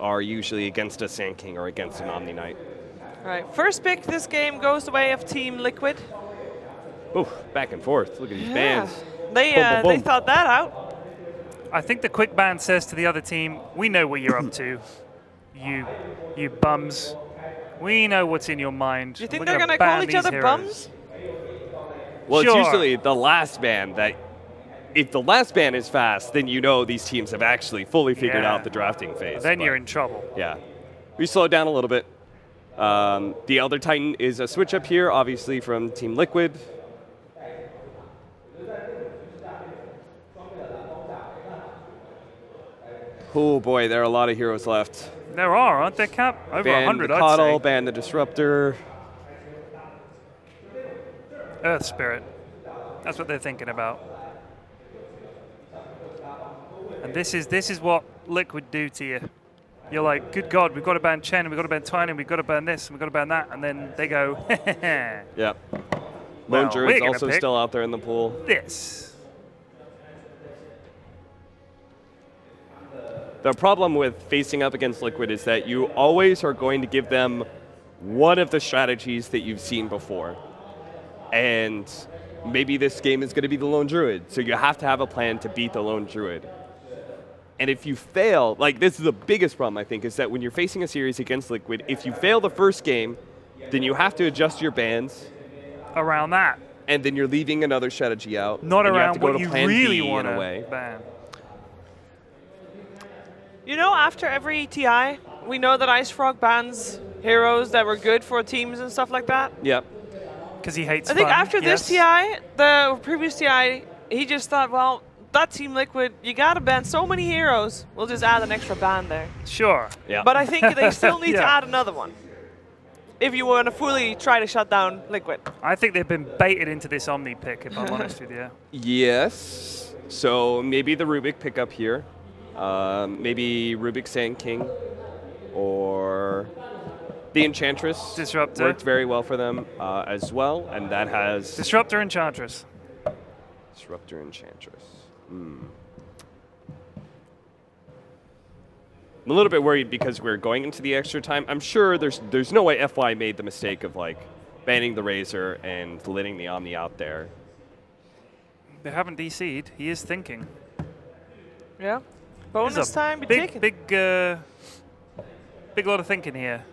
are usually against a Sand King or against an Omni Knight. All right, first pick this game goes the way of Team Liquid. Oof, back and forth. Look at these bans. They, boom, boom, boom. they thought that out. I think the quick ban says to the other team, we know what you're up to, you bums. We know what's in your mind. Do you think We're they're gonna going to call ban each other these bums? Well, Sure. it's usually the last ban that, if the last ban is fast, then you know these teams have actually fully figured out the drafting phase. Then you're in trouble. Yeah. We slowed down a little bit. The Elder Titan is a switch up here, obviously from Team Liquid. Oh boy, there are a lot of heroes left. There are, aren't there, Cap? Over Ban 100, the I'd Coddle, say. ban the Disruptor. Earth Spirit. That's what they're thinking about. And this is what Liquid do to you. You're like, good God, we've got to ban Chen, we've got to ban Twine, we've got to ban this, and we've got to ban that, and then they go, Yeah. Well, Lone Druid's we're gonna also pick still out there in the pool. this. The problem with facing up against Liquid is that you always are going to give them one of the strategies that you've seen before. And maybe this game is going to be the Lone Druid, so you have to have a plan to beat the Lone Druid. And if you fail, like this is the biggest problem I think, is that when you're facing a series against Liquid, if you fail the first game, then you have to adjust your bans, Around that. and then you're leaving another strategy out. Not and around you have to go what to you plan really B want in a to way. ban. You know, after every TI, we know that Ice Frog bans heroes that were good for teams and stuff like that. Yep. Because he hates I think fun, after this TI, the previous TI, he just thought, well, that Team Liquid, you got to ban so many heroes. We'll just add an extra ban there. Sure. Yeah. But I think they still need to Yeah. add another one if you want to fully try to shut down Liquid. I think they've been baited into this Omni pick, if I'm honest with you. Yes. So maybe the Rubik pickup here. Maybe Rubik Sand King or the Enchantress. Disruptor. Worked very well for them as well, and that has Disruptor Enchantress. Disruptor Enchantress. I'm a little bit worried because we're going into the extra time. I'm sure there's no way FY made the mistake of like banning the Razor and letting the Omni out there. They haven't DC'd. He is thinking. Yeah. There's Bonus a time, be big, taken. big lot of thinking here.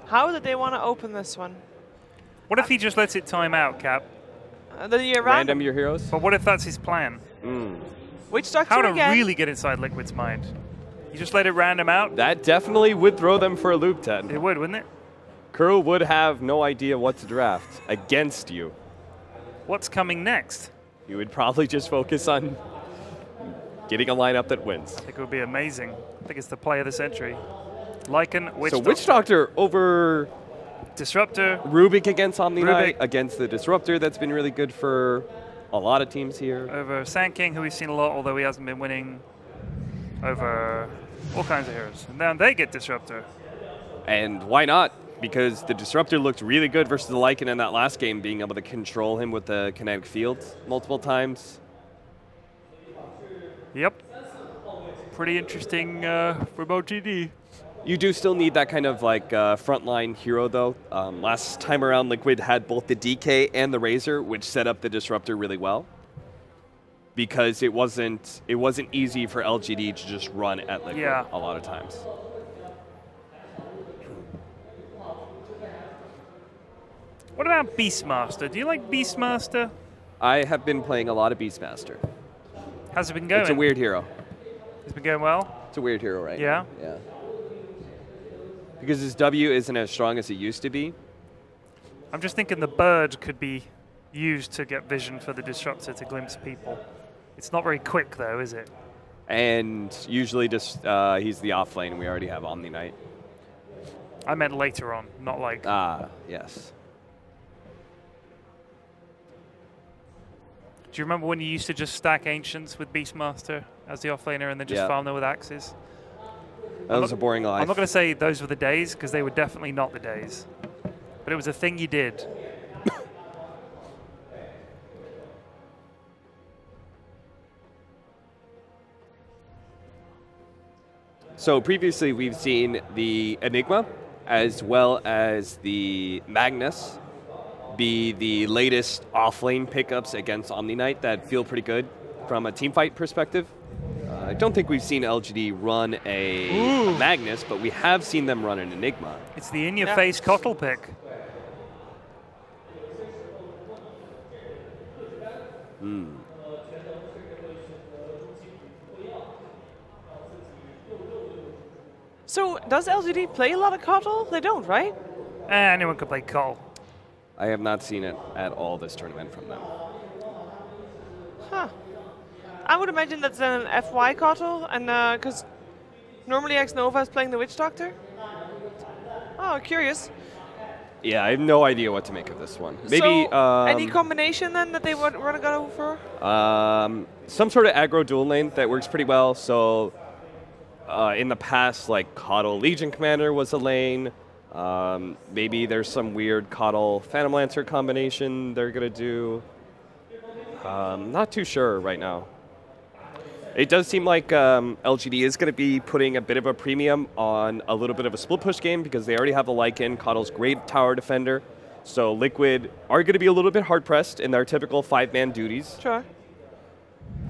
How did they want to open this one? What if he just lets it time out, Cap? Then you Random your heroes? But what if that's his plan? Which structure How to again? really get inside Liquid's mind? You just let it random out? That definitely would throw them for a loop, Ted. It would, wouldn't it? Kuro would have no idea what to draft against you. What's coming next? You would probably just focus on getting a lineup that wins. I think it would be amazing. I think it's the play of the century. Lycan, Witch So Witch Doctor over Disruptor. Rubik against Omni Knight, Rubik. against the Disruptor. That's been really good for a lot of teams here. Over Sand King, who we've seen a lot, although he hasn't been winning. Over all kinds of heroes. And then they get Disruptor. And why not? Because the Disruptor looked really good versus the Lycan in that last game, being able to control him with the kinetic field multiple times. Yep. Pretty interesting for LGD. You do still need that kind of like frontline hero though. Last time around, Liquid had both the DK and the Razor, which set up the Disruptor really well. Because it wasn't easy for LGD to just run at Liquid a lot of times. What about Beastmaster? Do you like Beastmaster? I have been playing a lot of Beastmaster. How's it been going? It's a weird hero. It's been going well? It's a weird hero right Yeah? now. Yeah. Because his W isn't as strong as it used to be. I'm just thinking the bird could be used to get vision for the Disruptor to glimpse people. It's not very quick though, is it? And usually just he's the off lane and we already have Omni Knight. I meant later on, not like... Ah, yes. Do you remember when you used to just stack Ancients with Beastmaster as the offlaner and then just farm them with axes? That was a boring life. I'm not going to say those were the days, because they were definitely not the days. But it was a thing you did. So previously we've seen the Enigma as well as the Magnus be the latest off-lane pickups against Omni Knight that feel pretty good from a teamfight perspective. I don't think we've seen LGD run a Magnus, but we have seen them run an Enigma. It's the in-your-face Cottle pick. So, does LGD play a lot of Cottle? They don't, right? Anyone could play Cole. I have not seen it at all this tournament from them. Huh. I would imagine that's an FY Cottle, and because normally X-Nova is playing the Witch Doctor. Oh, curious. Yeah, I have no idea what to make of this one. Maybe so, any combination then that they would want to go for? Some sort of aggro dual lane that works pretty well. So in the past, like Coddle Legion Commander was a lane. Maybe there's some weird Coddle Phantom Lancer combination they're gonna do. Not too sure right now. It does seem like LGD is going to be putting a bit of a premium on a little bit of a split push game because they already have a Lycan, Coddle's great tower defender. So Liquid are going to be a little bit hard-pressed in their typical 5-man duties. Sure.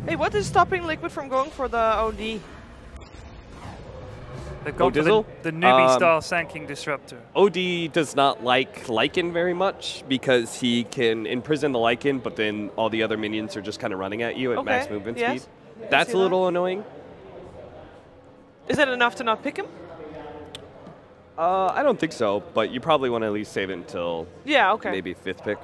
Hey, what is stopping Liquid from going for the OD? They've gone for the newbie-style Sanking Disruptor. OD does not like Lycan very much because he can imprison the Lycan, but then all the other minions are just kind of running at you at max movement speed. That's a little annoying. Is it enough to not pick him? I don't think so, but you probably want to at least save it until maybe 5th pick.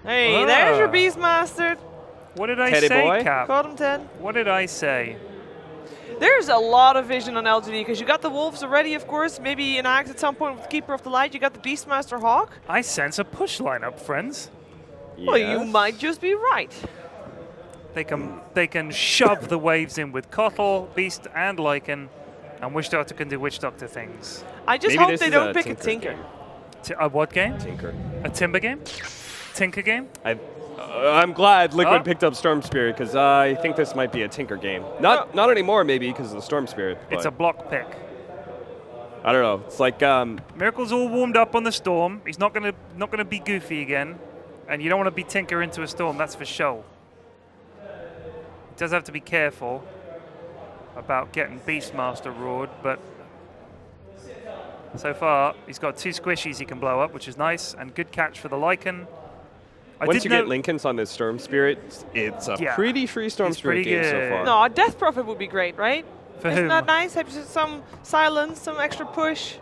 Hey, there's your Beastmaster. What did I Teddy say, boy? Cap? Caught him, Ted. What did I say? There's a lot of vision on LGD because you got the Wolves already, of course. Maybe an Axe at some point with Keeper of the Light. You got the Beastmaster Hawk. I sense a push lineup, friends. Yes. Well, you might just be right. They can shove the waves in with Cottle, Beast, and Lycan, and Witch Doctor can do Witch Doctor things. I just hope they don't pick a Tinker. A what game? Tinker. A Timber game? Tinker game? I'm glad Liquid picked up Storm Spirit because I think this might be a Tinker game. Not anymore, maybe because of the Storm Spirit. It's a block pick. I don't know. It's like Miracle's all warmed up on the Storm. He's not gonna be goofy again, and you don't want to be Tinker into a Storm. That's for sure. He does have to be careful about getting Beastmaster roared, but so far he's got 2 squishies he can blow up, which is nice, and good catch for the Lycan. Once you get Lincolns on this Storm Spirit, it's a pretty free Storm Spirit game so far. No, a Death Prophet would be great, right? For Isn't that nice? Have some silence, some extra push,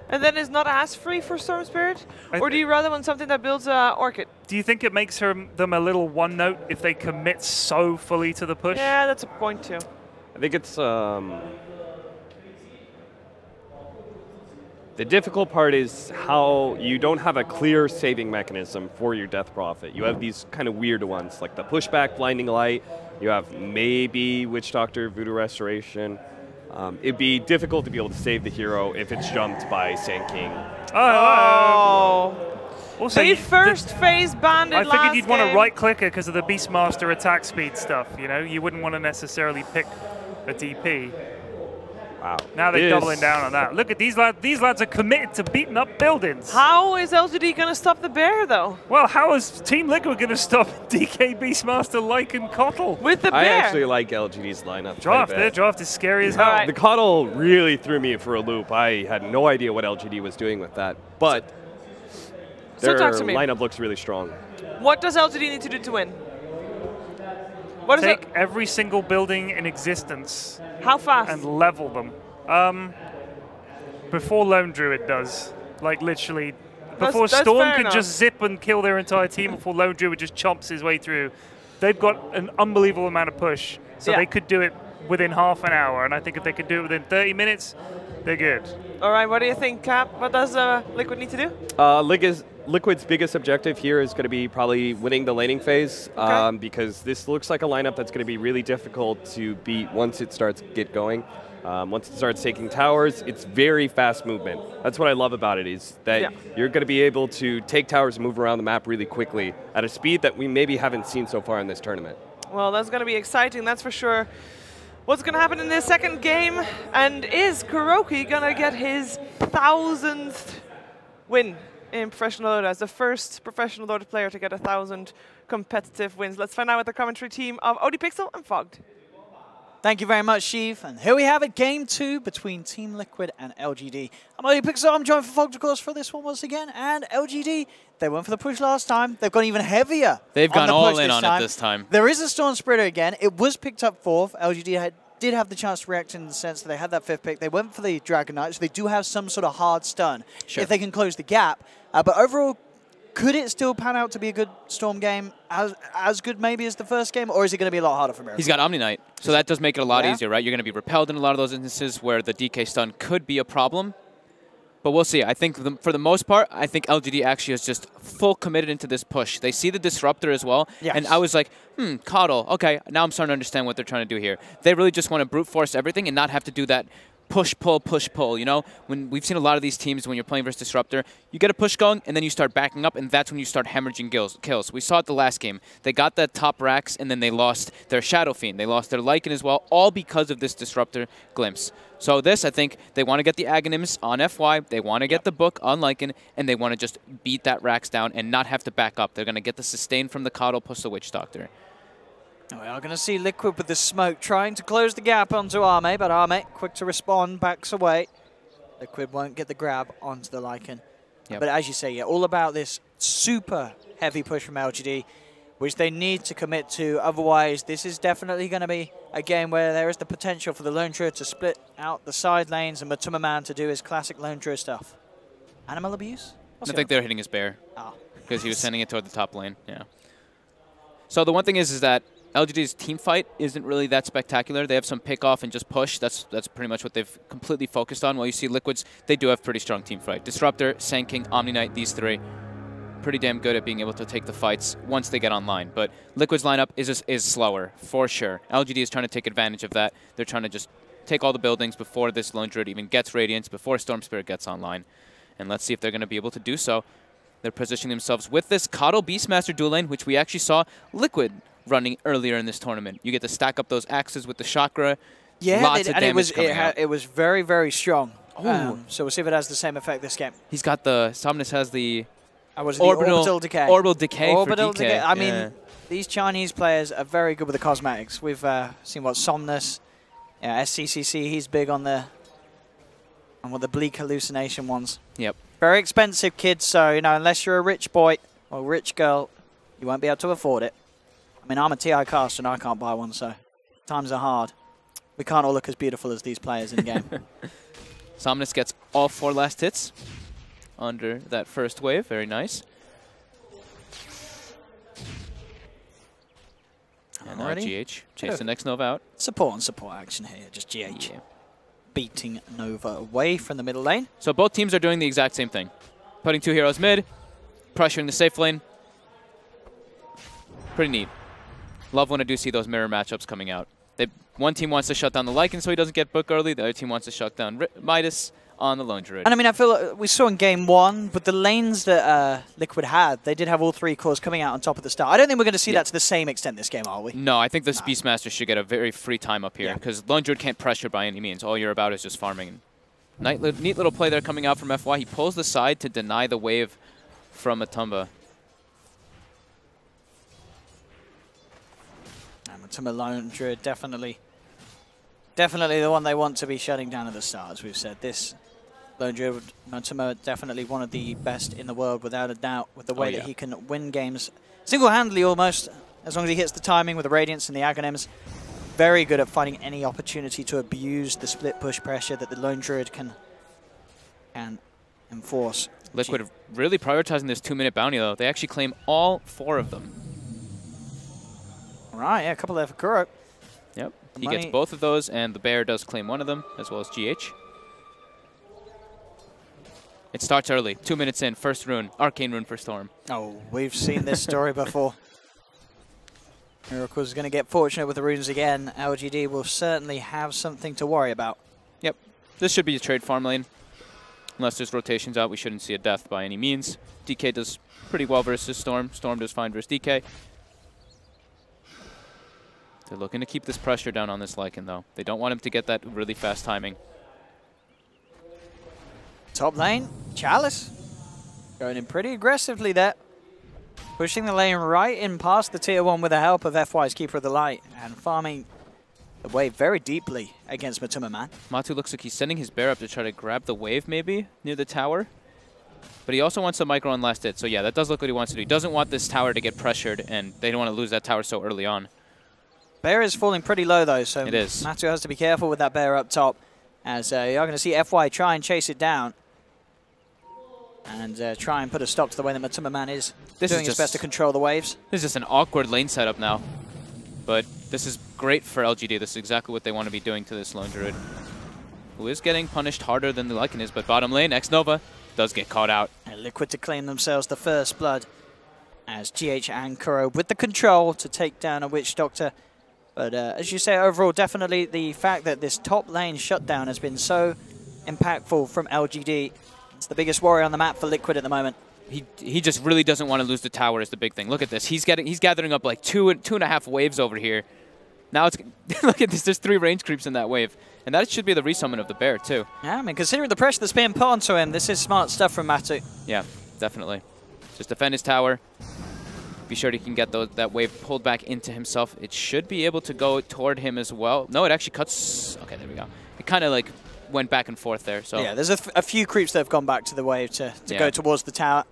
and then it's not as free for Storm Spirit? Or do you rather want something that builds Orchid? Do you think it makes them a little one-note if they commit so fully to the push? Yeah, that's a point too. I think it's the difficult part is how you don't have a clear saving mechanism for your Death Prophet. You have these kind of weird ones, like the pushback, Blinding Light. You have maybe Witch Doctor, Voodoo Restoration. It'd be difficult to be able to save the hero if it's jumped by Sand King. Oh. Also, they first phase banded I figured you'd want to right-clicker because of the Beastmaster attack speed stuff. You know, you wouldn't want to necessarily pick a DP. Wow. Now they're doubling down on that. Look at these lads. These lads are committed to beating up buildings. How is LGD going to stop the bear, though? Well, how is Team Liquid going to stop DK Beastmaster, Lycan, Cottle? With the bear. I actually like LGD's lineup. Their draft is scary as hell. Right. The Cottle really threw me for a loop. I had no idea what LGD was doing with that. But their lineup looks really strong. What does LGD need to do to win? What is Take every single building in existence. How fast? And level them. Before Lone Druid does. Like, literally. Before Storm can just zip and kill their entire team, before Lone Druid just chomps his way through. They've got an unbelievable amount of push. So they could do it within half an hour. And I think if they could do it within 30 minutes, they're good. All right, what do you think, Cap? What does Liquid need to do? Liquid's biggest objective here is going to be probably winning the laning phase because this looks like a lineup that's going to be really difficult to beat once it starts get going. Once it starts taking towers, it's very fast movement. That's what I love about it, is that you're going to be able to take towers and move around the map really quickly at a speed that we maybe haven't seen so far in this tournament. Well, that's going to be exciting, that's for sure. What's going to happen in this second game? And is Kuroki going to get his 1000th win in professional Dota as the first professional Dota player to get 1,000 competitive wins? Let's find out with the commentary team of ODPixel and Fogged. Thank you very much, Sheev. And here we have it, Game 2 between Team Liquid and LGD. I'm ODPixel, I'm joined for Fogged, of course, for this one once again. And LGD, they went for the push last time. They've gone even heavier. They've gone all in on it this time. There is a Storm Spreader again. It was picked up 4th. LGD did have the chance to react in the sense that they had that 5th pick. They went for the Dragon Knight, so they do have some sort of hard stun if they can close the gap. But overall, could it still pan out to be a good Storm game, as good maybe as the first game, or is it going to be a lot harder for Miracle? He's got Omni Knight, so that does make it a lot easier, right? You're going to be repelled in a lot of those instances where the DK stun could be a problem. But we'll see. I think for the most part, I think LGD actually is just full committed into this push. They see the Disruptor as well, and I was like, Coddle, okay, now I'm starting to understand what they're trying to do here. They really just want to brute force everything and not have to do that push, pull, you know? When we've seen a lot of these teams, when you're playing versus Disruptor, you get a push going, and then you start backing up, and that's when you start hemorrhaging kills. We saw it the last game. They got that top racks, and then they lost their Shadow Fiend. They lost their Lycan as well, all because of this Disruptor glimpse. So this, I think, they want to get the Aghanims on FY, they want to get the book on Lycan, and they want to just beat that racks down and not have to back up. They're going to get the sustain from the Coddle plus the Witch Doctor. We are going to see Liquid with the smoke trying to close the gap onto Arme, but Arme, quick to respond, backs away. Liquid won't get the grab onto the Lycan. But as you say, yeah, all about this super heavy push from LGD, which they need to commit to. Otherwise, this is definitely going to be a game where there is the potential for the Lone Trio to split out the side lanes and Matuma Man to do his classic Lone Trio stuff. Animal abuse? I think they're hitting his bear because he was sending it toward the top lane. Yeah. So the one thing is that LGD's team fight isn't really that spectacular. They have some pick off and just push. That's pretty much what they've completely focused on. While you see Liquids, they do have pretty strong team fight. Disruptor, Sand King, Omni Knight, these three, pretty damn good at being able to take the fights once they get online. But Liquid's lineup is slower, for sure. LGD is trying to take advantage of that. They're trying to just take all the buildings before this Lone Druid even gets Radiance, before Storm Spirit gets online. And let's see if they're going to be able to do so. They're positioning themselves with this Coddle Beastmaster dual lane, which we actually saw Liquid running earlier in this tournament. You get to stack up those axes with the chakra. Yeah, lots of damage it was very, very strong. So we'll see if it has the same effect this game. He's got the Somnus has the orbital decay. Orbital decay. Orbital decay. I mean, these Chinese players are very good with the cosmetics. We've seen what Somnus, SCCC. He's big on the bleak hallucination ones. Yep. Very expensive, kids. So unless you're a rich boy or rich girl, you won't be able to afford it. I mean, I'm a TI caster and I can't buy one, so times are hard. We can't all look as beautiful as these players in the game. Somnus gets all 4 last hits under that first wave. Very nice. And now GH chase the next Nova out. Support and support action here, just GH. Yeah. Beating Nova away from the middle lane. So both teams are doing the exact same thing. Putting 2 heroes mid, pressuring the safe lane. Pretty neat. Love when I do see those mirror matchups coming out. One team wants to shut down the Lycan so he doesn't get book early. The other team wants to shut down Midas on the Lone Druid. And I mean, I feel like we saw in game 1, but the lanes that Liquid had, they did have all 3 cores coming out on top at the start. I don't think we're going to see that to the same extent this game, are we? No, I think the Beastmaster should get a very free time up here because Lone Druid can't pressure by any means. All you're about is just farming. Neat little play there coming out from FY. He pulls the side to deny the wave from Matumba. Matuma Lone Druid, definitely the one they want to be shutting down at the start, as we've said. This Lone Druid, Matuma, definitely one of the best in the world, without a doubt, with the way that he can win games single-handedly almost, as long as he hits the timing with the Radiance and the Aghanims. Very good at finding any opportunity to abuse the split push pressure that the Lone Druid can enforce. Liquid really prioritizing this 2-minute bounty, though. They actually claim all 4 of them. Right, yeah, a couple there for Kuro. Yep, he gets both of those, and the bear does claim one of them, as well as GH. It starts early, 2 minutes in, first rune, Arcane Rune for Storm. Oh, we've seen this story before. Miracle's going to get fortunate with the runes again. LGD will certainly have something to worry about. Yep, this should be a trade farm lane. Unless there's rotations out, we shouldn't see a death by any means. DK does pretty well versus Storm. Storm does fine versus DK. They're looking to keep this pressure down on this Lycan, though. They don't want him to get that really fast timing. Top lane, Chalice. Going in pretty aggressively there. Pushing the lane right in past the tier 1 with the help of FY's Keeper of the Light. And farming the wave very deeply against Matuma. Matu looks like he's sending his bear up to try to grab the wave, maybe, near the tower. But he also wants the micro on last hit. So yeah, that does look what he wants to do. He doesn't want this tower to get pressured, and they don't want to lose that tower so early on. Bear is falling pretty low, though, so it is. Matu has to be careful with that bear up top. As you're going to see FY try and chase it down. And try and put a stop to the way that Matuma is doing his best to control the waves. This is just an awkward lane setup now. But this is great for LGD. This is exactly what they want to be doing to this Lone Druid, who is getting punished harder than the Lycan is. But bottom lane, X-Nova does get caught out. And Liquid to claim themselves the first blood. As GH and Kuro with the control to take down a Witch Doctor. But as you say, overall, definitely the fact that this top lane shutdown has been so impactful from LGD. It's the biggest warrior on the map for Liquid at the moment. He just really doesn't want to lose the tower is the big thing. Look at this. He's gathering up like two and a half waves over here. Now it's look at this. There's 3 range creeps in that wave, and that should be the resummon of the bear too. Yeah, I mean, considering the pressure that's being put onto him, this is smart stuff from Matu. Yeah, definitely. Just defend his tower. Be sure he can get that wave pulled back into himself. It should be able to go toward him as well. No, it actually cuts. Okay, there we go. It kind of like went back and forth there. So yeah, there's a few creeps that have gone back to the wave to go towards the tower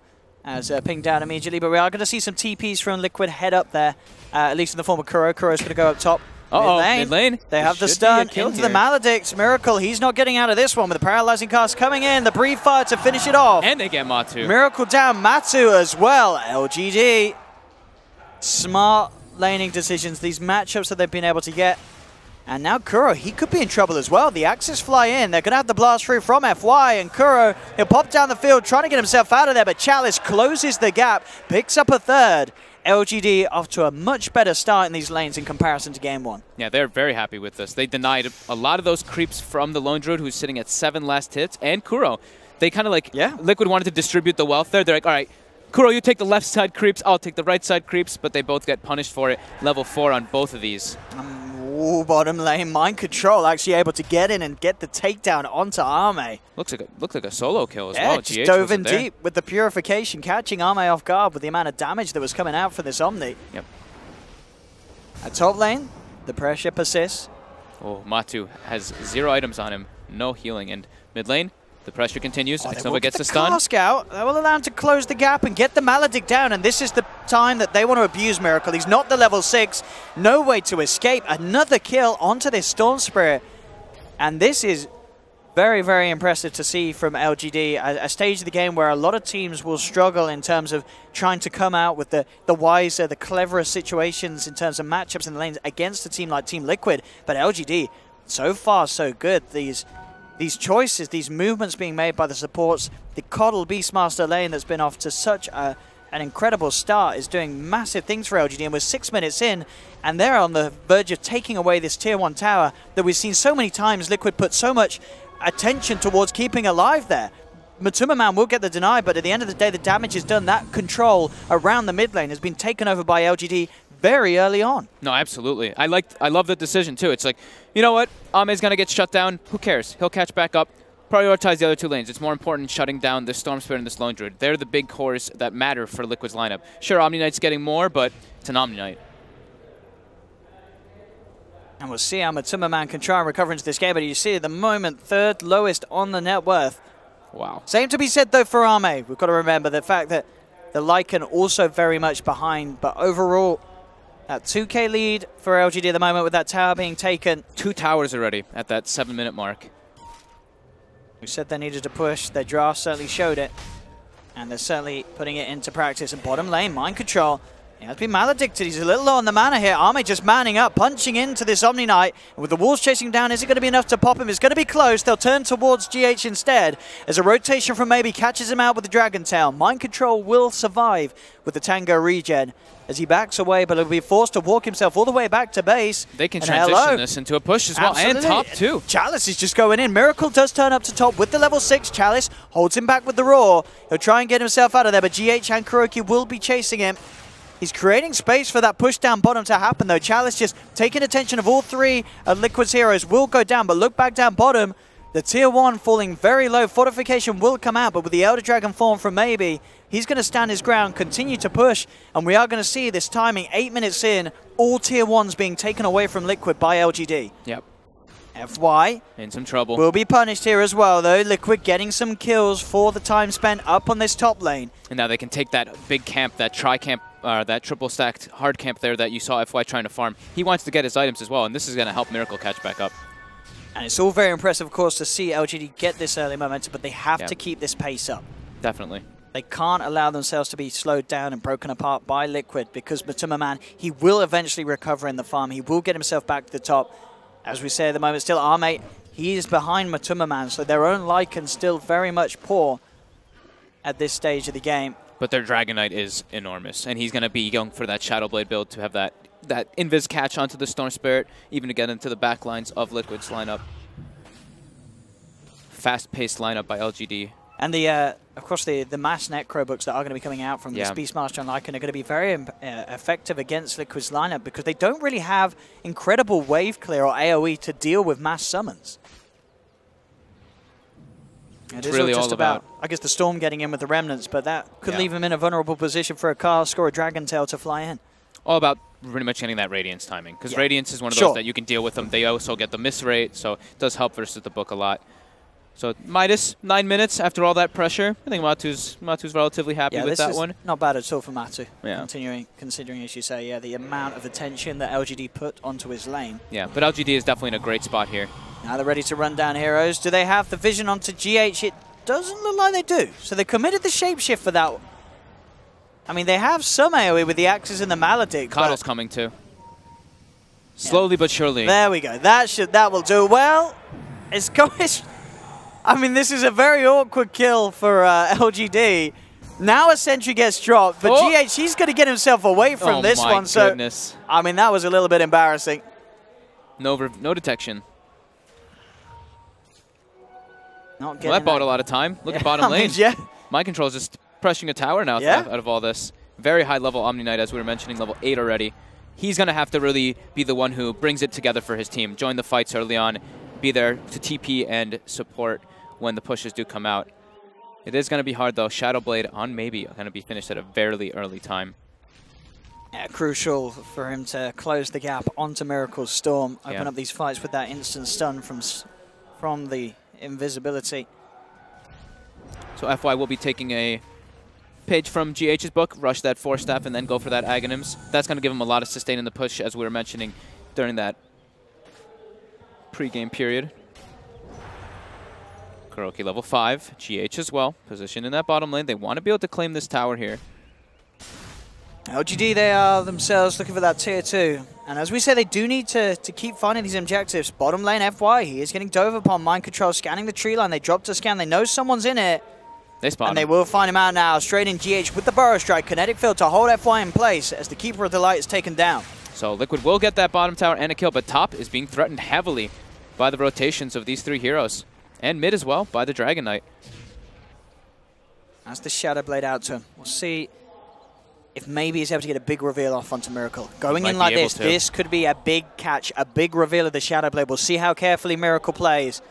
as pinged down immediately. But we are going to see some TPs from Liquid head up there, at least in the form of Kuro. Kuro's going to go up top. Mid lane. They have the stun into the Maledict. Miracle, he's not getting out of this one with the paralyzing cast coming in. The Breathe Fire to finish it off. And they get Matu. Miracle down, Matu as well. LGD. Smart laning decisions, these matchups that they've been able to get. And now Kuro, he could be in trouble as well. The Axis fly in. They're going to have the blast through from FY. And Kuro, he'll pop down the field trying to get himself out of there. But Chalice closes the gap, picks up a third. LGD off to a much better start in these lanes in comparison to Game 1. Yeah, they're very happy with this. They denied a lot of those creeps from the Lone Druid, who's sitting at 7 last hits, and Kuro. They kind of like, Liquid wanted to distribute the wealth there. They're like, all right, Kuro, you take the left side creeps, I'll take the right side creeps, but they both get punished for it. Level 4 on both of these. Ooh, bottom lane, Mind Control actually able to get in and get the takedown onto Arme. Looked like a solo kill as well. Just dove in deep with the Purification, catching Arme off guard with the amount of damage that was coming out for this Omni. Yep. At top lane, the pressure persists. Oh, Matu has 0 items on him, no healing. And mid lane, the pressure continues. X-Nova gets the stun. Out. That will allow him to close the gap and get the Maledict down. And this is the time that they want to abuse Miracle. He's not the level 6. No way to escape. Another kill onto this Storm Spirit. And this is very, very impressive to see from LGD. A stage of the game where a lot of teams will struggle in terms of trying to come out with the wiser, the cleverer situations in terms of matchups in the lanes against a team like Team Liquid. But LGD, so far so good. These choices, these movements being made by the supports, the Coddle Beastmaster lane that's been off to such an incredible start is doing massive things for LGD, and we're 6 minutes in, and they're on the verge of taking away this Tier 1 tower that we've seen so many times Liquid put so much attention towards keeping alive there. Matuma will get the deny, but at the end of the day, the damage is done. That control around the mid lane has been taken over by LGD very early on. No, absolutely. I love the decision too. It's like, you know what? Ame's gonna get shut down. Who cares? He'll catch back up. Prioritize the other 2 lanes. It's more important shutting down the Storm Spirit and this Lone Druid. They're the big cores that matter for Liquid's lineup. Sure, Omni Knight's getting more, but it's an Omni Knight. And we'll see how Matuma can try and recover into this game, but you see at the moment, 3rd lowest on the net worth. Wow. Same to be said though for Arme. We've got to remember the fact that the Lycan also very much behind, but overall, that 2K lead for LGD at the moment with that tower being taken. 2 towers already at that 7-minute mark. We said they needed to push. Their draft certainly showed it. And they're certainly putting it into practice. And bottom lane, Mind Control. He has been maledicted. He's a little low on the mana here. Arme just manning up, punching into this Omni Knight. And with the walls chasing him down, is it going to be enough to pop him? It's going to be close. They'll turn towards GH instead. As a rotation from Maybe catches him out with the Dragon Tail. Mind Control will survive with the Tango regen as he backs away, but he'll be forced to walk himself all the way back to base. They can transition this into a push as well. Absolutely. And top too. Chalice is just going in. Miracle does turn up to top with the level 6. Chalice holds him back with the Roar. He'll try and get himself out of there, but GH and Kuroki will be chasing him. He's creating space for that push down bottom to happen, though. Chalice just taking attention of all three of Liquid's heroes will go down, but look back down bottom. The tier 1 falling very low. Fortification will come out, but with the Elder Dragon form from Maybe, he's going to stand his ground, continue to push, and we are going to see this timing, 8 minutes in, all tier 1s being taken away from Liquid by LGD. Yep. FY in some trouble. Will be punished here as well, though. Liquid getting some kills for the time spent up on this top lane. And now they can take that big camp, that tri-camp, that triple stacked hard camp there that you saw FY trying to farm. He wants to get his items as well, and this is going to help Miracle catch back up. And it's all very impressive, of course, to see LGD get this early momentum, but they have to keep this pace up. Definitely. They can't allow themselves to be slowed down and broken apart by Liquid, because Matuma Man, he will eventually recover in the farm. He will get himself back to the top. As we say at the moment, still Armate, he is behind Matuma Man, so their own Lycan still very much poor at this stage of the game. But their Dragon Knight is enormous, and he's going to be going for that Shadowblade build to have that Invis catch onto the Storm Spirit, even to get into the back lines of Liquid's lineup. Fast-paced lineup by LGD. And of course, the mass Necro books that are going to be coming out from this Beastmaster and Lycan are going to be very effective against Liquid's lineup, because they don't really have incredible wave clear or AoE to deal with mass summons. It is really all just about, I guess, the Storm getting in with the Remnants, but that could leave him in a vulnerable position for a Cask or a Dragon Tail to fly in. All about pretty much getting that Radiance timing, because Radiance is one of those that you can deal with them. They also get the miss rate, so it does help versus the book a lot. So Midas, 9 minutes after all that pressure. I think Matu's relatively happy with that one. Not bad at all for Matu. Yeah. Considering, as you say, the amount of attention that LGD put onto his lane. Yeah, but LGD is definitely in a great spot here. Now they're ready to run down heroes. Do they have the vision onto GH? It doesn't look like they do. So they committed the shapeshift for that. I mean, they have some AoE with the Axes and the Maledict. Coddle's coming too. Slowly but surely. There we go. That will do. Well, it's going. I mean, this is a very awkward kill for LGD. Now a sentry gets dropped, but GH, he's going to get himself away from this one. Goodness. So, I mean, that was a little bit embarrassing. No detection. Not getting that bought a lot of time. Look at bottom lane. Yeah. Mind Control is just pressing a tower now out of all this. Very high level Omni Knight, as we were mentioning, level 8 already. He's going to have to really be the one who brings it together for his team. Join the fights early on. Be there to TP and support when the pushes do come out. It is going to be hard, though. Shadowblade on Maybe going to be finished at a very early time. Yeah, crucial for him to close the gap onto Miracle's Storm. Open up these fights with that instant stun from the invisibility. So FY will be taking a page from GH's book, rush that 4-staff, and then go for that Aghanims. That's going to give him a lot of sustain in the push, as we were mentioning during that pre-game period. Kuroki level 5, GH as well, positioned in that bottom lane. They want to be able to claim this tower here. LGD, they are themselves looking for that tier 2. And as we say, they do need to keep finding these objectives. Bottom lane FY, he is getting dove upon. Mind Control scanning the tree line. They drop to scan. They know someone's in it. They spot him. And they will find him out now. Straight in GH with the Burrow Strike. Kinetic Field to hold FY in place as the Keeper of the Light is taken down. So Liquid will get that bottom tower and a kill, but top is being threatened heavily by the rotations of these 3 heroes. And mid as well by the Dragon Knight. As the Shadowblade out to him. We'll see if maybe he's able to get a big reveal off onto Miracle. Going in like this could be a big catch, a big reveal of the Shadowblade. We'll see how carefully Miracle plays.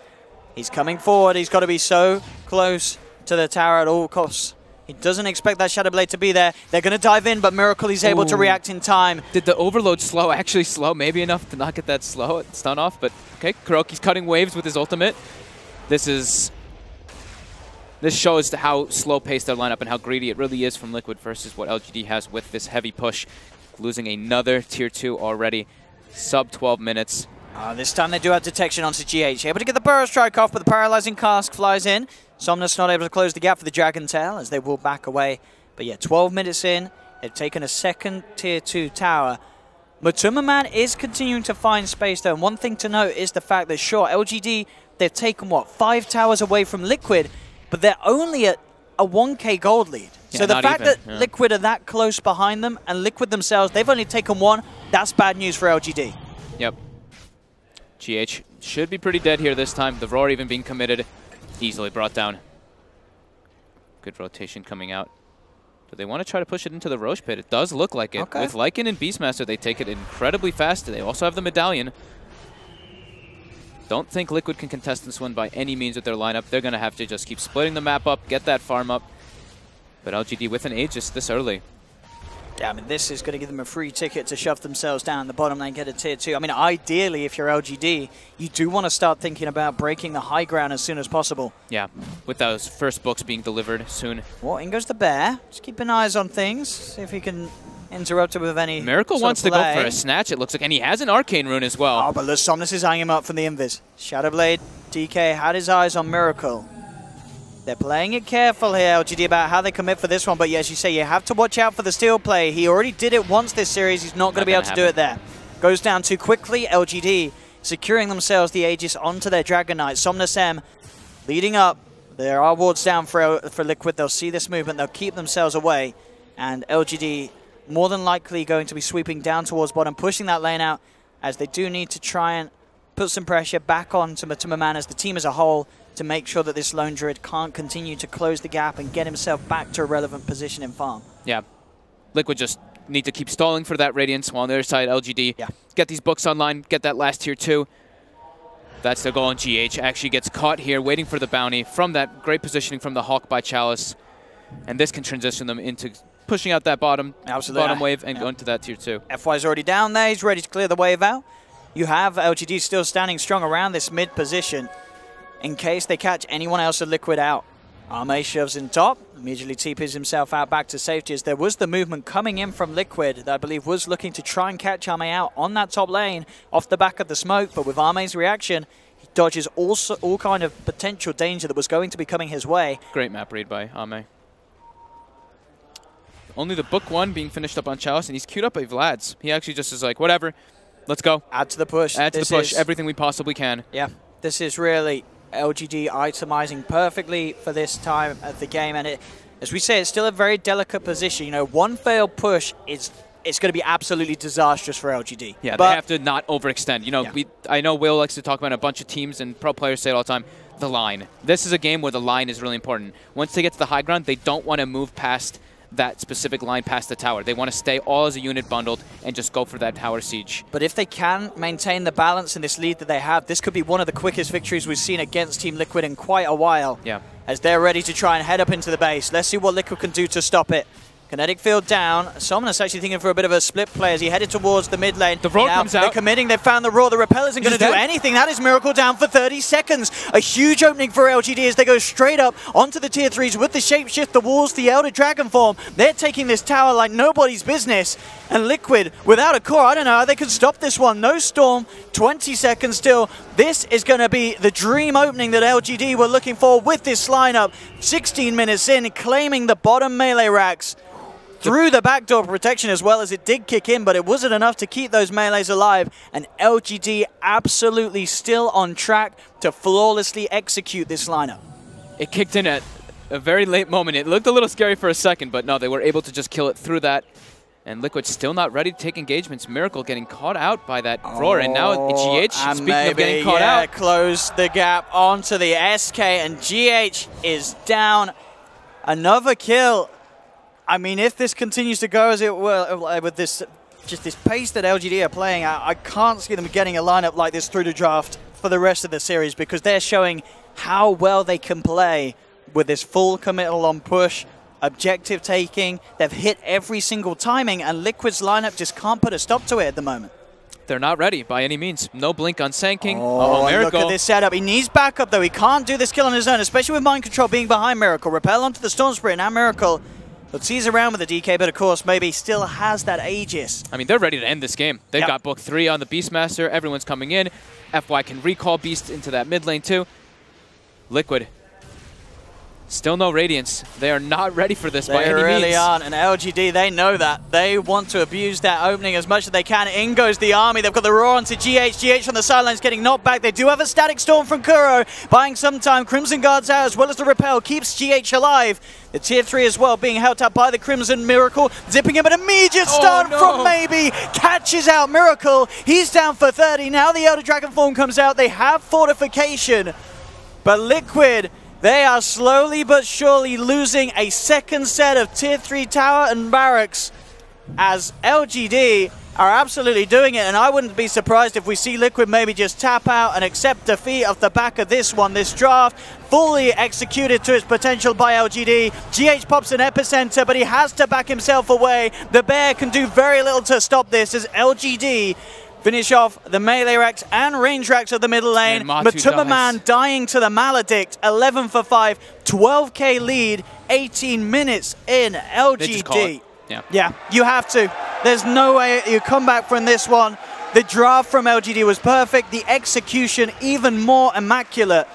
He's coming forward. He's got to be so close to the tower at all costs. He doesn't expect that Shadowblade to be there. They're going to dive in, but Miracle is able to react in time. Did the overload actually slow maybe enough to not get that stun off? But okay, Kuroki's cutting waves with his ultimate. This shows how slow-paced their lineup and how greedy it really is from Liquid versus what LGD has with this heavy push. Losing another tier 2 already. Sub 12 minutes. This time they do have detection onto GH. Able to get the Burrow Strike off, but the Paralyzing Cask flies in. Somnus not able to close the gap for the Dragon Tail as they will back away. But yeah, 12 minutes in. They've taken a second tier 2 tower. Matuma Man is continuing to find space though. And one thing to note is the fact that, sure, LGD, they've taken, 5 towers away from Liquid, but they're only at a 1k gold lead. Yeah, so the fact that Liquid are that close behind them, and Liquid themselves, they've only taken 1, that's bad news for LGD. Yep. GH should be pretty dead here this time. The Roar even being committed, easily brought down. Good rotation coming out. Do they want to try to push it into the Roche pit? It does look like it. Okay. With Lycan and Beastmaster, they take it incredibly fast. They also have the medallion. Don't think Liquid can contest this one by any means with their lineup. They're going to have to just keep splitting the map up, get that farm up. But LGD with an Aegis this early. Yeah, I mean, this is going to give them a free ticket to shove themselves down the bottom lane, get a tier 2. I mean, ideally, if you're LGD, you do want to start thinking about breaking the high ground as soon as possible. Yeah, with those first books being delivered soon. Well, in goes the bear. Just keeping eyes on things, see if he can interrupt it with any Miracle wants to go for a snatch, it looks like, and he has an Arcane Rune as well. Oh, but the Somnus is eyeing him up from the Invis. Shadowblade, DK had his eyes on Miracle. They're playing it careful here, LGD, about how they commit for this one. But yeah, as you say, you have to watch out for the steal play. He already did it once this series. He's not going to be able to do it there. Goes down too quickly. LGD securing themselves the Aegis onto their Dragon Knight. Somnus M leading up. There are wards down for Liquid. They'll see this movement. They'll keep themselves away. And LGD more than likely going to be sweeping down towards bottom, pushing that lane out, as they do need to try and put some pressure back on to Matuma as the team as a whole, to make sure that this Lone Druid can't continue to close the gap and get himself back to a relevant position in farm. Yeah. Liquid just need to keep stalling for that Radiance, while on the other side, LGD, get these books online, get that last tier 2. That's their goal, and GH actually gets caught here, waiting for the bounty from that great positioning from the Hawk by Chalice. And this can transition them into pushing out that bottom wave and going to that tier 2. FY's already down there. He's ready to clear the wave out. You have LGD still standing strong around this mid position in case they catch anyone else of Liquid out. Arme shoves in top, immediately TPs himself out back to safety, as there was the movement coming in from Liquid that I believe was looking to try and catch Arme out on that top lane off the back of the smoke, but with Arme's reaction, he dodges all kind of potential danger that was going to be coming his way. Great map read by Arme. Only the book 1 being finished up on Chalice, and he's queued up by Vlad's. He actually just is like, whatever, let's go. Add to the push. Add to the push, everything we possibly can. Yeah, this is really LGD itemizing perfectly for this time of the game, and as we say, it's still a very delicate position. You know, one failed push it's going to be absolutely disastrous for LGD. Yeah, but they have to not overextend. You know, I know Will likes to talk about a bunch of teams, and pro players say it all the time, the line. This is a game where the line is really important. Once they get to the high ground, they don't want to move past that specific line past the tower. They want to stay all as a unit bundled and just go for that tower siege. But if they can maintain the balance in this lead that they have, this could be one of the quickest victories we've seen against Team Liquid in quite a while. Yeah. As they're ready to try and head up into the base. Let's see what Liquid can do to stop it. Kinetic field down. Somnus actually thinking for a bit of a split play as he headed towards the mid lane. The roar comes out. They're committing. They've found the roar. The repel isn't going to do anything. That is Miracle down for 30 seconds. A huge opening for LGD as they go straight up onto the tier 3s with the shapeshift, the walls, the Elder Dragon form. They're taking this tower like nobody's business. And Liquid, without a core, I don't know how they can stop this one. No Storm, 20 seconds still. This is going to be the dream opening that LGD were looking for with this lineup. 16 minutes in, claiming the bottom melee racks. Through the backdoor protection as well, as it did kick in, but it wasn't enough to keep those melees alive. And LGD absolutely still on track to flawlessly execute this lineup. It kicked in at a very late moment. It looked a little scary for a second, but no, they were able to just kill it through that. And Liquid still not ready to take engagements. Miracle getting caught out by that roar, and now GH, speaking of getting caught out. Close the gap onto the SK, and GH is down. Another kill. I mean, if this continues to go as it will, with this pace that LGD are playing, I can't see them getting a lineup like this through the draft for the rest of the series, because they're showing how well they can play with this full committal on push, objective taking. They've hit every single timing, and Liquid's lineup just can't put a stop to it at the moment. They're not ready by any means. No blink on Sand-King. Oh, Miracle. Look at this setup. He needs backup, though. He can't do this kill on his own, especially with Mind Control being behind Miracle. Repel onto the Storm Spirit, now Miracle. But sees around with the DK, but of course, maybe still has that Aegis. I mean, they're ready to end this game. They've got book 3 on the Beastmaster. Everyone's coming in. FY can recall Beast into that mid lane too. Liquid. Still no Radiance. They are not ready for this by any means. They really aren't, and LGD, they know that. They want to abuse that opening as much as they can. In goes the army. They've got the roar onto GH. GH on the sidelines getting knocked back. They do have a static storm from Kuro, buying some time. Crimson Guards out as well as the repel. Keeps GH alive. The tier 3 as well being held up by the Crimson. Miracle zipping him, an immediate stun from Maybe. Catches out Miracle. He's down for 30. Now the Elder Dragon form comes out. They have fortification, but Liquid, They are slowly but surely losing a second set of Tier 3 tower and barracks as LGD are absolutely doing it, and I wouldn't be surprised if we see Liquid maybe just tap out and accept defeat off the back of this one. This draft fully executed to its potential by LGD. GH pops an epicenter, but he has to back himself away. The Bear can do very little to stop this as LGD finish off the melee racks and range racks of the middle lane. Matuma Man dying to the Maledict, 11 for 5, 12k lead, 18 minutes in. LGD. Yeah, you have to. There's no way you come back from this one. The draft from LGD was perfect. The execution even more immaculate.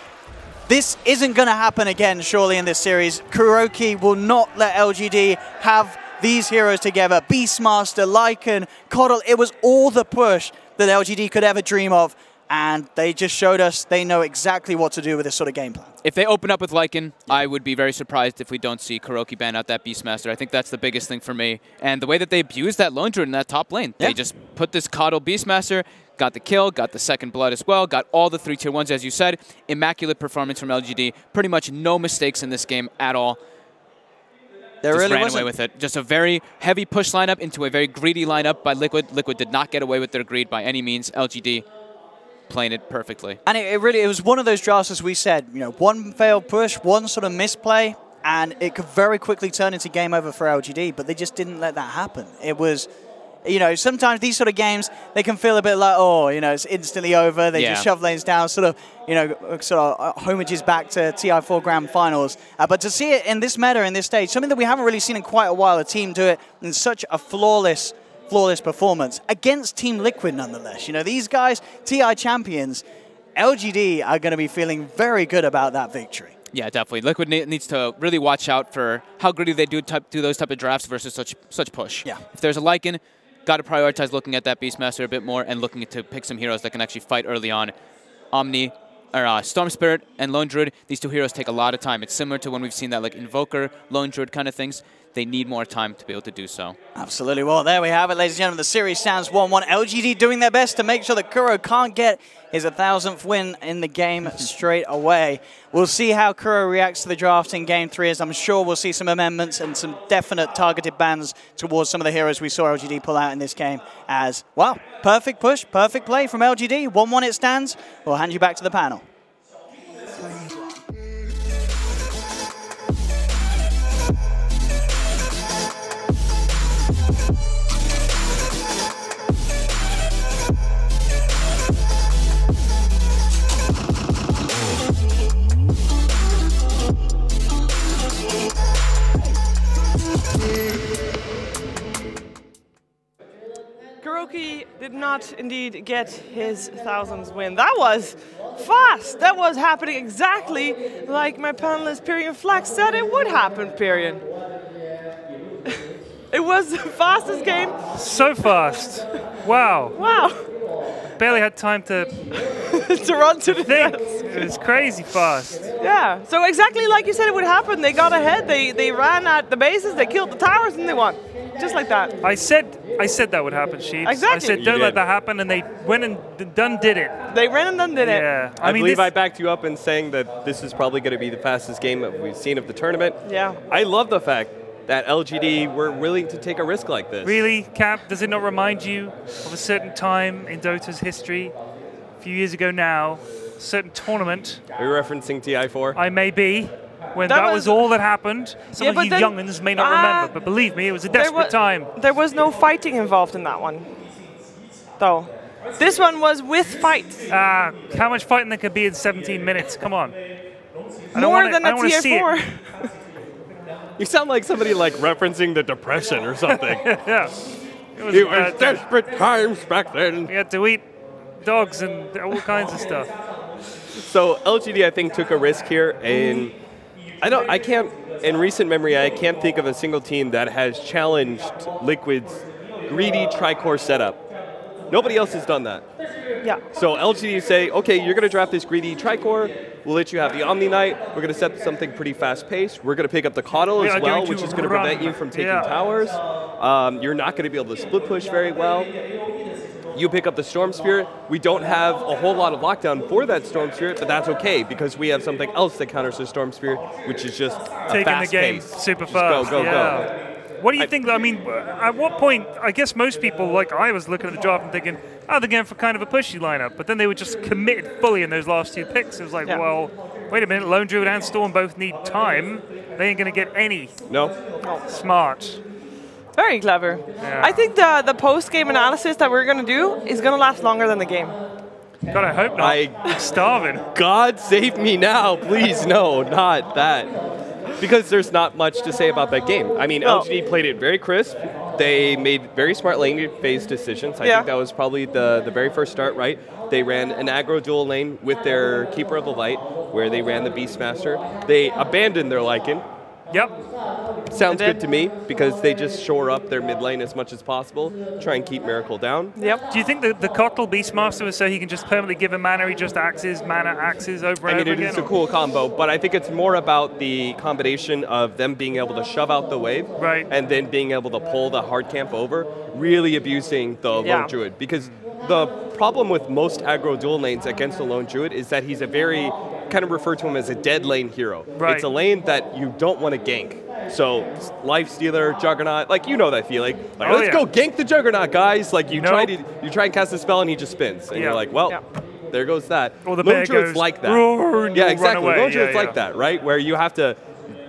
This isn't going to happen again, surely, in this series. Kuroki will not let LGD have these heroes together. Beastmaster, Lycan, Coddle, it was all the push that LGD could ever dream of, and they just showed us they know exactly what to do with this sort of game plan. If they open up with Lycan, I would be very surprised if we don't see Kuroki ban out that Beastmaster. I think that's the biggest thing for me. And the way that they abused that Lone Druid in that top lane, they just put this Coddle Beastmaster, got the kill, got the second blood as well, got all the 3 tier 1s, as you said. Immaculate performance from LGD. Pretty much no mistakes in this game at all. There just really ran wasn't. away with it. Just a very heavy push lineup into a very greedy lineup by Liquid. Liquid did not get away with their greed by any means. LGD playing it perfectly. And it was one of those drafts, as we said, you know, one failed push, one sort of misplay, and it could very quickly turn into game over for LGD, but they just didn't let that happen. It was, you know, sometimes these sort of games, they can feel a bit like, oh, you know, it's instantly over. They just shove lanes down, sort of, you know, sort of homages back to TI4 Grand Finals. But to see it in this meta, in this stage, something that we haven't really seen in quite a while, a team do it in such a flawless performance against Team Liquid nonetheless. You know, these guys, TI champions, LGD are going to be feeling very good about that victory. Yeah, definitely. Liquid needs to really watch out for how gritty they do those type of drafts versus such push. Yeah. If there's a Lycan, got to prioritize looking at that Beastmaster a bit more and looking to pick some heroes that can actually fight early on. Omni, or Storm Spirit and Lone Druid, these 2 heroes take a lot of time. It's similar to when we've seen that like Invoker, Lone Druid kind of things. They need more time to be able to do so. Absolutely. Well, there we have it, ladies and gentlemen. The series stands 1-1. LGD doing their best to make sure that Kuro can't get his 1,000th win in the game straight away. We'll see how Kuro reacts to the draft in Game 3, as I'm sure we'll see some amendments and some definite targeted bans towards some of the heroes we saw LGD pull out in this game. As, well, perfect push, perfect play from LGD. 1-1 it stands. We'll hand you back to the panel. Kuroki did not indeed get his 1000th win. That was fast. That was happening exactly like my panelist Pyrian Flax said it would happen, Pyrian. It was the fastest game. So fast. Wow. Wow. Barely had time to to run to the think. fence. It was crazy fast. Yeah. So exactly like you said it would happen. They got ahead. They ran at the bases. They killed the towers and they won. Just like that. I said that would happen, Sheeps. Exactly. I said don't let that happen, and they went and done did it. They ran and done did it. Yeah. I believe I backed you up in saying that this is probably going to be the fastest game that we've seen of the tournament. Yeah. I love the fact that LGD were willing to take a risk like this. Really, Cap? Does it not remind you of a certain time in Dota's history, a few years ago now, a certain tournament? Are you referencing TI4? I may be. When that was all that happened. Some of you young'uns may not remember, but believe me, it was a desperate time. There was no fighting involved in that one, though. This one was with fight. How much fighting there could be in 17 minutes? Come on. More than a tier 4. You sound like somebody like referencing the Depression or something. Yeah. It was desperate times back then. We had to eat dogs and all kinds of stuff. So LGD, I think, took a risk here, and I can't, in recent memory, I can't think of a single team that has challenged Liquid's greedy tri-core setup. Nobody else has done that. Yeah. So LGD say, okay, you're going to draft this greedy tri-core. We'll let you have the Omni Knight. We're going to set something pretty fast-paced. We're going to pick up the Coddle as well, which is going to prevent you from taking towers. You're not going to be able to split push very well. You pick up the Storm Spirit. We don't have a whole lot of lockdown for that Storm Spirit, but that's okay because we have something else that counters the Storm Spirit, which is just taking fast the game pace. super Just fast. Go, go, go. What do you think? I mean, at what point? I guess most people, like I was looking at the draft and thinking, oh, they're going for kind of a pushy lineup, but then they were just committed fully in those last 2 picks. It was like, well, wait a minute, Lone Druid and Storm both need time. They ain't going to get any. No. Smart. Very clever. Yeah. I think the post-game analysis that we're going to do is going to last longer than the game. God, I hope not. I'm starving. God save me now, please. No, not that. Because there's not much to say about that game. I mean, LGD played it very crisp. They made very smart lane phase decisions. I think that was probably the very first start, right? They ran an aggro dual lane with their Keeper of the Light, where they ran the Beastmaster. They abandoned their Lycan. Yep. Sounds good to me, because they just shore up their mid lane as much as possible, try and keep Miracle down. Yep. Do you think that the Cockle Beastmaster was so he can just permanently give him mana, he just axes, mana axes over and over again? I mean, it is a cool combo, but I think it's more about the combination of them being able to shove out the wave, and then being able to pull the hard camp over, really abusing the Lone Druid. Because the problem with most aggro dual lanes against the Lone Druid is that he's a very, kind of refer to him as a dead lane hero. It's a lane that you don't want to gank. So Lifestealer, Juggernaut, like you know that feeling. Like, let's go gank the Juggernaut, guys. Like you try and cast a spell and he just spins, and you're like, well, there goes that. Or the Lone Druid's like that. Yeah, exactly. Lone Druid's like that, right? Where you have to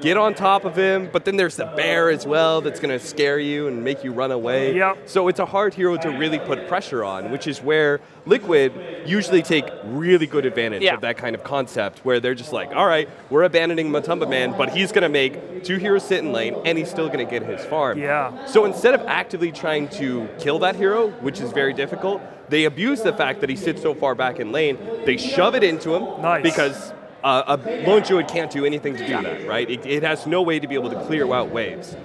get on top of him, but then there's the bear as well that's going to scare you and make you run away. So it's a hard hero to really put pressure on, which is where Liquid usually take really good advantage of that kind of concept, where they're just like, all right, we're abandoning Matumba Man, but he's going to make 2 heroes sit in lane, and he's still going to get his farm. So instead of actively trying to kill that hero, which is very difficult, they abuse the fact that he sits so far back in lane, they shove it into him, because a Lone Druid can't do anything to do that, right? It has no way to be able to clear out waves.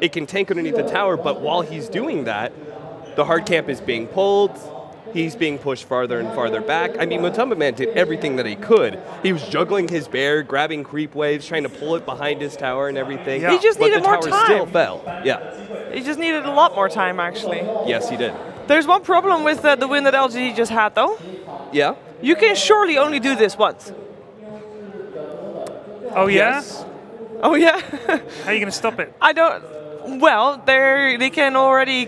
It can tank underneath the tower, but while he's doing that, the hard camp is being pulled, he's being pushed farther and farther back. I mean, Matumba Man did everything that he could. He was juggling his bear, grabbing creep waves, trying to pull it behind his tower and everything. He just needed more time. But the tower still fell. He just needed a lot more time, actually. Yes, he did. There's one problem with the win that LGD just had, though. You can surely only do this once. Oh, yeah? Oh, yeah? How are you going to stop it? I don't... Well, they can already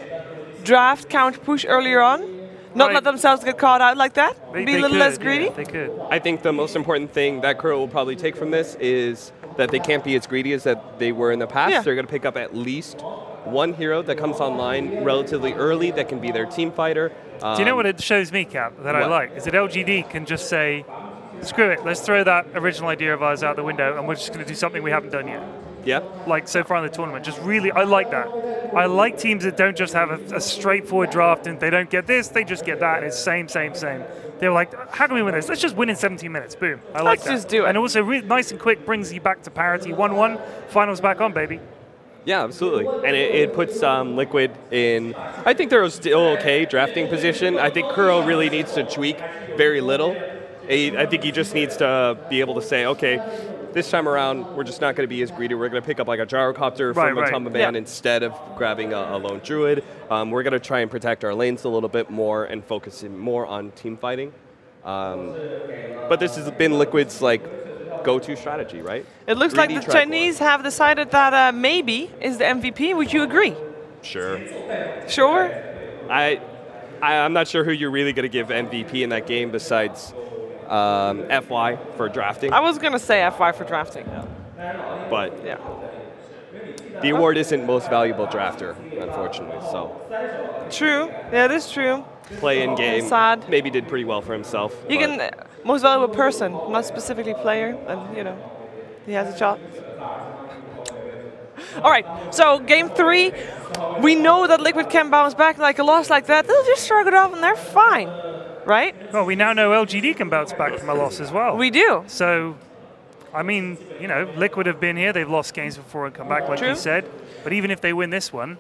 draft, counter push earlier on. Not let themselves get caught out like that. Be a little less greedy. Yeah, they could. I think the most important thing that Kuro will probably take from this is that they can't be as greedy as that they were in the past. They're going to pick up at least one hero that comes online relatively early that can be their team fighter. Do you know what it shows me, Cap, that I like? Is that LGD can just say, screw it, let's throw that original idea of ours out the window and we're just going to do something we haven't done yet. Like so far in the tournament. Just really, I like that. I like teams that don't just have a straightforward draft and they don't get this, they just get that. And it's same. They're like, how can we win this? Let's just win in 17 minutes. Boom. I like that. Let's just do it. And also, nice and quick, brings you back to parity. 1-1, finals back on, baby. Yeah, absolutely. And it puts Liquid in, I think they're still okay drafting position. I think Kuro really needs to tweak very little. I think he just needs to be able to say, okay, this time around, we're just not going to be as greedy. We're going to pick up like a Gyrocopter from Matumba Man instead of grabbing a Lone Druid. We're going to try and protect our lanes a little bit more and focus more on team fighting. But this has been Liquid's go-to strategy, right? It looks like the Chinese have decided that maybe is the MVP. Would you agree? Sure. Sure? I'm not sure who you're really going to give MVP in that game besides FY for drafting. I was going to say FY for drafting. But the award isn't most valuable drafter, unfortunately. So true. Yeah, it is true. Play in game. Sad. Maybe did pretty well for himself. You can most valuable person, not specifically player, and he has a shot. All right. So game 3, we know that Liquid can bounce back. Like a loss like that, they'll just shrug it off and they're fine, right? Well, we now know LGD can bounce back from a loss as well. We do. So, I mean, Liquid have been here. They've lost games before and come back, like you said. But even if they win this one,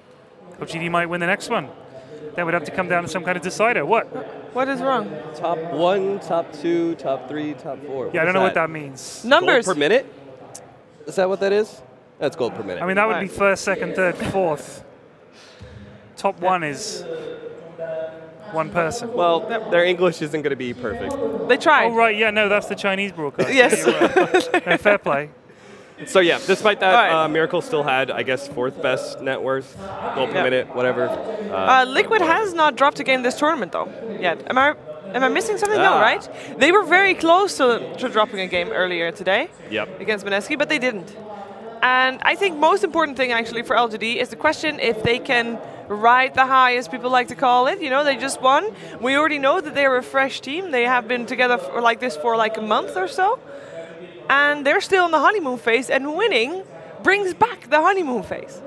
LGD might win the next one. Then we'd have to come down to some kind of decider. What is wrong? Top 1, top 2, top 3, top 4. Yeah, I don't know what that means. Numbers. Gold per minute? Is that what that is? That's gold per minute. I mean, that would be first, second, third, fourth. Top 1 is... one person. Well, their English isn't going to be perfect. They tried. Oh, right, yeah, no, that's the Chinese broadcast. Yes. Right. No, fair play. So yeah, despite that, Right. Miracle still had, I guess, 4th best net worth, goal per minute, whatever. Liquid has not dropped a game this tournament, though, yet. Am I missing something? No, right? They were very close to dropping a game earlier today against Mineski, but they didn't. And I think most important thing, actually, for LGD is the question if they can ride the high, as people like to call it. You know, they just won. We already know that they're a fresh team. They have been together for like this for like a month or so. And they're still in the honeymoon phase, and winning brings back the honeymoon phase.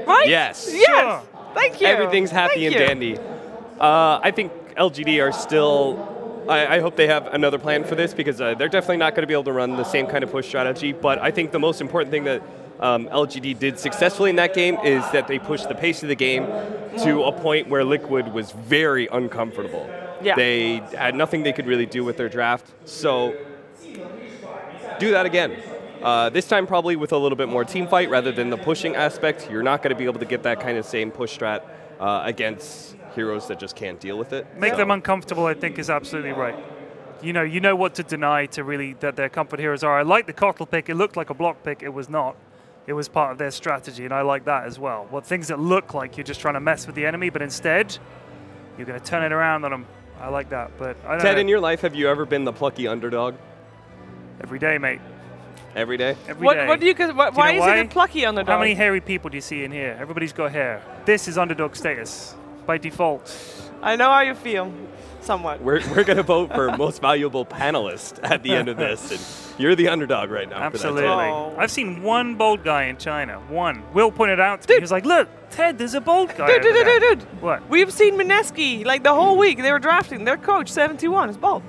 Right? Yes. Yes. Sure. Thank you. Everything's happy and dandy. I think LGD are still... I hope they have another plan for this, because they're definitely not going to be able to run the same kind of push strategy. But I think the most important thing that LGD did successfully in that game is that they pushed the pace of the game to a point where Liquid was very uncomfortable. Yeah. They had nothing they could really do with their draft. So do that again. This time probably with a little bit more team fight rather than the pushing aspect. You're not going to be able to get that kind of same push strat against heroes that just can't deal with it. Make them uncomfortable, I think, is absolutely right. You know what to deny to really that their comfort heroes are. I like the Kotl pick. It looked like a block pick. It was not. It was part of their strategy, and I like that as well. Well, things that look like you're just trying to mess with the enemy, but instead, you're going to turn it around on them. I like that, but I don't know. Ted, in your life, have you ever been the plucky underdog? Every day, mate. Every day? Every day. What do you? Why is it a plucky underdog? How many hairy people do you see in here? Everybody's got hair. This is underdog status by default. I know how you feel, somewhat. We're going to vote for most valuable panelist at the end of this, and you're the underdog right now. Absolutely. For that Oh. I've seen one bold guy in China. One. Will pointed out to me. He was like, "Look, Ted, there's a bold guy." Dude. What? We've seen Mineski like the whole week. They were drafting. Their coach, 71, is bald.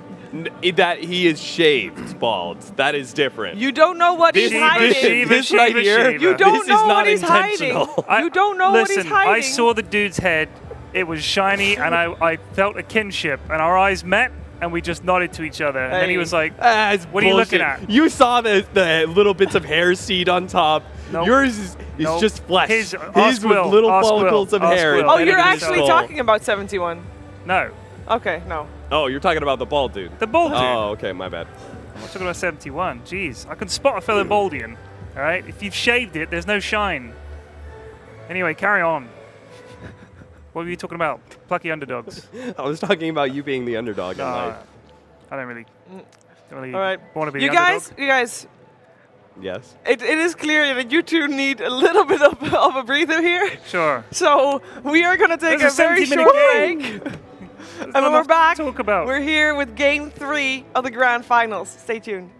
That he is shaved bald. That is different. You don't know what he's hiding. This right here, You don't this know is what not he's hiding. intentional. You don't know what he's Listen, hiding. I saw the dude's head. It was shiny, and I felt a kinship, and our eyes met, and we just nodded to each other. And then he was like, "What are you looking at?" You saw the little bits of hair seed on top. Nope. Yours is Nope. just flesh. His with little follicles of hair. Oh, embedded you're in his actually skull. talking about 71. No. Okay, no. Oh, you're talking about the bald dude. The bald dude. Oh, okay, my bad. I'm not talking about 71. Jeez. I can spot a fellow Baldian. All right? If you've shaved it, there's no shine. Anyway, carry on. What were you talking about? Plucky underdogs. I was talking about you being the underdog in life. I don't really All right. want to be You the guys, underdog. Yes. it is clear that you two need a little bit of a breather here. Sure. So we are going to take There's a a very 70-minute short break. And when we're back, talk about. we're here with Game 3 of the Grand Finals. Stay tuned.